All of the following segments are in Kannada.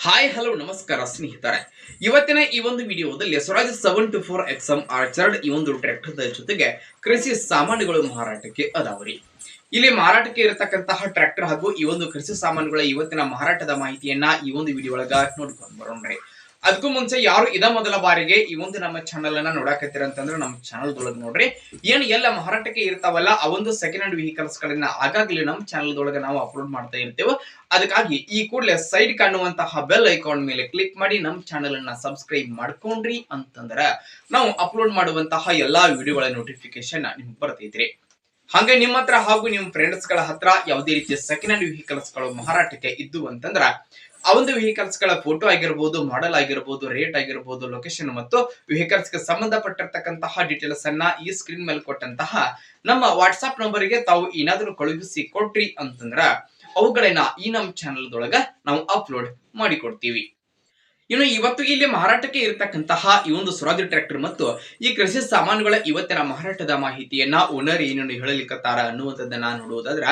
ಹಾಯ್ ಹಲೋ ನಮಸ್ಕಾರ ಸ್ನೇಹಿತರೆ. ಇವತ್ತಿನ ಈ ಒಂದು ವಿಡಿಯೋದಲ್ಲಿ ಸ್ವರಾಜ್ 724 XM ಆರ್ಚರ್ಡ್ ಈ ಒಂದು ಟ್ರ್ಯಾಕ್ಟರ್ ಜೊತೆಗೆ ಕೃಷಿ ಸಾಮಾನುಗಳು ಮಾರಾಟಕ್ಕೆ ಅದಾವ್ರಿ. ಇಲ್ಲಿ ಮಾರಾಟಕ್ಕೆ ಇರತಕ್ಕಂತಹ ಟ್ರ್ಯಾಕ್ಟರ್ ಹಾಗೂ ಈ ಒಂದು ಕೃಷಿ ಸಾಮಾನುಗಳ ಇವತ್ತಿನ ಮಾರಾಟದ ಮಾಹಿತಿಯನ್ನ ಈ ಒಂದು ವಿಡಿಯೋ ಒಳಗ ನೋಡ್ಕೊಂಡು ಬರೋಣ್ರಿ. ಅದಕ್ಕೂ ಮುಂಚೆ ಯಾರು ಇದ ಮೊದಲ ಬಾರಿಗೆ ಈ ಒಂದು ನಮ್ಮ ಚಾನಲ್ ಅನ್ನ ನೋಡಾಕತ್ತೀರ ಅಂತಂದ್ರೆ ನಮ್ಮ ಚಾನಲ್ ದೊಳಗ ನೋಡ್ರಿ, ಏನ್ ಎಲ್ಲ ಮಾರಾಟಕ್ಕೆ ಇರ್ತಾವಲ್ಲ ಆ ಒಂದು ಸೆಕೆಂಡ್ ಹ್ಯಾಂಡ್ ವೆಹಿಕಲ್ಸ್ ಗಳನ್ನ ಆಗಾಗ್ಲೇ ನಮ್ಮ ಚಾನಲ್ ದೊಳಗ ನಾವು ಅಪ್ಲೋಡ್ ಮಾಡ್ತಾ ಇರ್ತೇವೆ. ಅದಕ್ಕಾಗಿ ಈ ಕೂಡಲೇ ಸೈಡ್ ಕಾಣುವಂತಹ ಬೆಲ್ ಐಕಾನ್ ಮೇಲೆ ಕ್ಲಿಕ್ ಮಾಡಿ ನಮ್ಮ ಚಾನಲ್ ಅನ್ನ ಸಬ್ಸ್ಕ್ರೈಬ್ ಮಾಡ್ಕೊಂಡ್ರಿ ಅಂತಂದ್ರೆ ನಾವು ಅಪ್ಲೋಡ್ ಮಾಡುವಂತಹ ಎಲ್ಲಾ ವಿಡಿಯೋಗಳ ನೋಟಿಫಿಕೇಶನ್ ನಿಮ್ಗೆ ಬರ್ತೈತ್ರಿ. ಹಾಗೆ ನಿಮ್ಮ ಹತ್ರ ಹಾಗೂ ನಿಮ್ಮ ಫ್ರೆಂಡ್ಸ್ ಗಳ ಹತ್ರ ಯಾವುದೇ ರೀತಿಯ ಸೆಕೆಂಡ್ ಹ್ಯಾಂಡ್ ವೆಹಿಕಲ್ಸ್ ಗಳು ಮಾರಾಟಕ್ಕೆ ಇದ್ದು ಅಂತಂದ್ರ ಆ ಒಂದು ವೆಹಿಕಲ್ಸ್ ಗಳ ಫೋಟೋ ಆಗಿರಬಹುದು, ಮಾಡೆಲ್ ಆಗಿರಬಹುದು, ರೇಟ್ ಆಗಿರಬಹುದು, ಲೊಕೇಶನ್ ಮತ್ತು ವೆಹಿಕಲ್ಸ್ ಗೆ ಸಂಬಂಧಪಟ್ಟಿರ್ತಕ್ಕಂತಹ ಡೀಟೇಲ್ಸ್ ಅನ್ನ ಈ ಸ್ಕ್ರೀನ್ ಮೇಲೆ ಕೊಟ್ಟಂತಹ ನಮ್ಮ ವಾಟ್ಸ್ಆಪ್ ನಂಬರ್ ಗೆ ತಾವು ಏನಾದರೂ ಕಳುಹಿಸಿ ಕೊಟ್ರಿ ಅಂತಂದ್ರ ಅವುಗಳನ್ನ ಈ ನಮ್ಮ ಚಾನಲ್ ದೊಳಗ ನಾವು ಅಪ್ಲೋಡ್ ಮಾಡಿ ಕೊಡ್ತೀವಿ. ಇನ್ನು ಇವತ್ತು ಇಲ್ಲಿ ಮಾರಾಟಕ್ಕೆ ಇರತಕ್ಕಂತಹ ಈ ಒಂದು ಸ್ವರಾಜ್ ಟ್ರ್ಯಾಕ್ಟರ್ ಮತ್ತು ಈ ಕೃಷಿ ಸಾಮಾನುಗಳ ಇವತ್ತಿನ ಮಾರಾಟದ ಮಾಹಿತಿಯನ್ನ ಓನರ್ ಏನೇನು ಹೇಳಲಿಕ್ಕತ್ತಾರ ಅನ್ನುವಂಥದ್ದನ್ನ ನೋಡುವುದಾದ್ರ,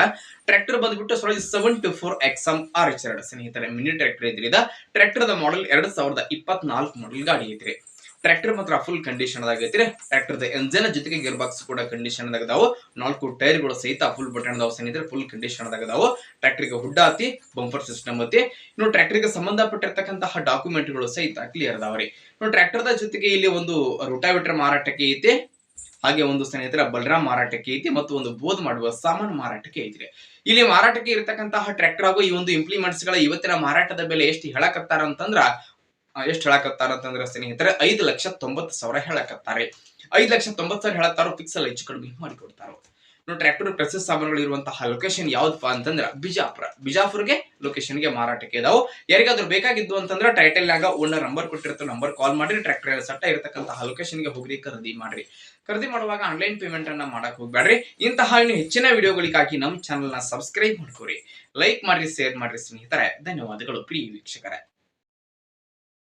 ಟ್ರ್ಯಾಕ್ಟರ್ ಬಂದ್ಬಿಟ್ಟು ಸ್ವರಾಜ್ 724 XM ಆರ್ಚರ್ಡ್ ಸ್ನೇಹಿತರೆ ಮಿನಿ ಟ್ರ್ಯಾಕ್ಟರ್ ಐತ್ರಿ. ಟ್ರ್ಯಾಕ್ಟರ್ ದ ಮಾಡೆಲ್ 2024 ಮಾಡೆಲ್ ಗಾಡಿ ಐತ್ರಿ. ಟ್ರ್ಯಾಕ್ಟರ್ ಮಾತ್ರ ಫುಲ್ ಕಂಡೀಷನ್ ಆಗೈತ್ರಿ. ಟ್ರ್ಯಾಕ್ಟರ್ ದ ಎಂಜಿನ್ ಜೊತೆಗೆ ಗೇರ್ ಬಾಕ್ಸ್ ಕೂಡ ಕಂಡೀಷನ್ ಆಗದಾವು. 4 ಟೈರ್ ಗಳು ಸಹಿತ ಫುಲ್ ಬಟನ್ ಅದಾವ ಸ್ನೇಹಿತರೆ, ಫುಲ್ ಕಂಡೀಷನ್ ಆಗದಾವು. ಟ್ರ್ಯಾಕ್ಟರ್ ಗೆ ಹುಡ್ಡ ಐತಿ, ಬಂಪರ್ ಸಿಸ್ಟಮ್ ಐತಿ. ಇನ್ನು ಟ್ರ್ಯಾಕ್ಟರ್ ಗೆ ಸಂಬಂಧಪಟ್ಟಿರ್ತಕ್ಕಂತಹ ಡಾಕ್ಯುಮೆಂಟ್ ಗಳು ಸಹಿತ ಕ್ಲಿಯರ್ ಅದಾವ್ರಿ. ಇನ್ನು ಟ್ರ್ಯಾಕ್ಟರ್ ದ ಜೊತೆಗೆ ಇಲ್ಲಿ ಒಂದು ರೋಟಾವೇಟರ್ ಮಾರಾಟಕ್ಕೆ ಐತಿ, ಹಾಗೆ ಒಂದು ಸ್ನೇಹಿತರ ಬಲರಾಮ್ ಮಾರಾಟಕ್ಕೆ ಐತಿ ಮತ್ತು ಒಂದು ಬೋದ್ ಮಾಡುವ ಸಾಮಾನು ಮಾರಾಟಕ್ಕೆ ಐತ್ರಿ. ಇಲ್ಲಿ ಮಾರಾಟಕ್ಕೆ ಇರತಕ್ಕಂತಹ ಟ್ರ್ಯಾಕ್ಟರ್ ಹಾಗೂ ಈ ಒಂದು ಇಂಪ್ಲಿಮೆಂಟ್ಸ್ ಗಳ ಇವತ್ತಿನ ಮಾರಾಟದ ಬೆಲೆ ಎಷ್ಟು ಹೇಳಕತ್ತಾರ ಅಂತಂದ್ರ ಸ್ನೇಹಿತರೆ 5,90,000 ಹೇಳಕತ್ತಾರೆ. 5,90,000 ಹೇಳತ್ತಾರ. ಫಿಕ್ಸ್ ಅಲ್ಲಿ ಹೆಚ್ಚು ಕಡಿಮೆ ಮಾಡಿಕೊಡ್ತಾರ. ಟ್ರ್ಯಾಕ್ಟರ್ ಕೃಷಿ ಸಾಮಾನುಗಳು ಇರುವಂತಹ ಲೊಕೇಶನ್ ಯಾವ್ದಪ್ಪ ಅಂತಂದ್ರ ಬಿಜಾಪುರ್ಗೆ ಲೊಕೇಶನ್ ಗೆ ಮಾರಾಟಕ್ಕೆ ಇದಾವು. ಯಾರಿಗಾದ್ರೂ ಬೇಕಾಗಿದ್ದು ಅಂತಂದ್ರ ಟೈಟಲ್ ನಾಗ ಓನರ್ ನಂಬರ್ ಕೊಟ್ಟಿರ್ತಾರೆ, ನಂಬರ್ ಕಾಲ್ ಮಾಡಿ ಟ್ರ್ಯಾಕ್ಟರ್ ಸಟ್ಟ ಇರತಕ್ಕಂತಹ ಲೊಕೇಶನ್ ಗೆ ಹೋಗ್ರಿ, ಖರೀದಿ ಮಾಡ್ರಿ. ಖರೀದಿ ಮಾಡುವಾಗ ಆನ್ಲೈನ್ ಪೇಮೆಂಟ್ ಅನ್ನ ಮಾಡಕ್ ಹೋಗ್ಬೇಡ್ರಿ. ಇಂತಹ ಇನ್ನು ಹೆಚ್ಚಿನ ವಿಡಿಯೋಗಳಿಗಾಗಿ ನಮ್ಮ ಚಾನಲ್ ನ ಸಬ್ಸ್ಕ್ರೈಬ್ ಮಾಡ್ಕೋರಿ, ಲೈಕ್ ಮಾಡ್ರಿ, ಶೇರ್ ಮಾಡ್ರಿ ಸ್ನೇಹಿತರೆ. ಧನ್ಯವಾದಗಳು ಪ್ರಿಯ ವೀಕ್ಷಕರೇ.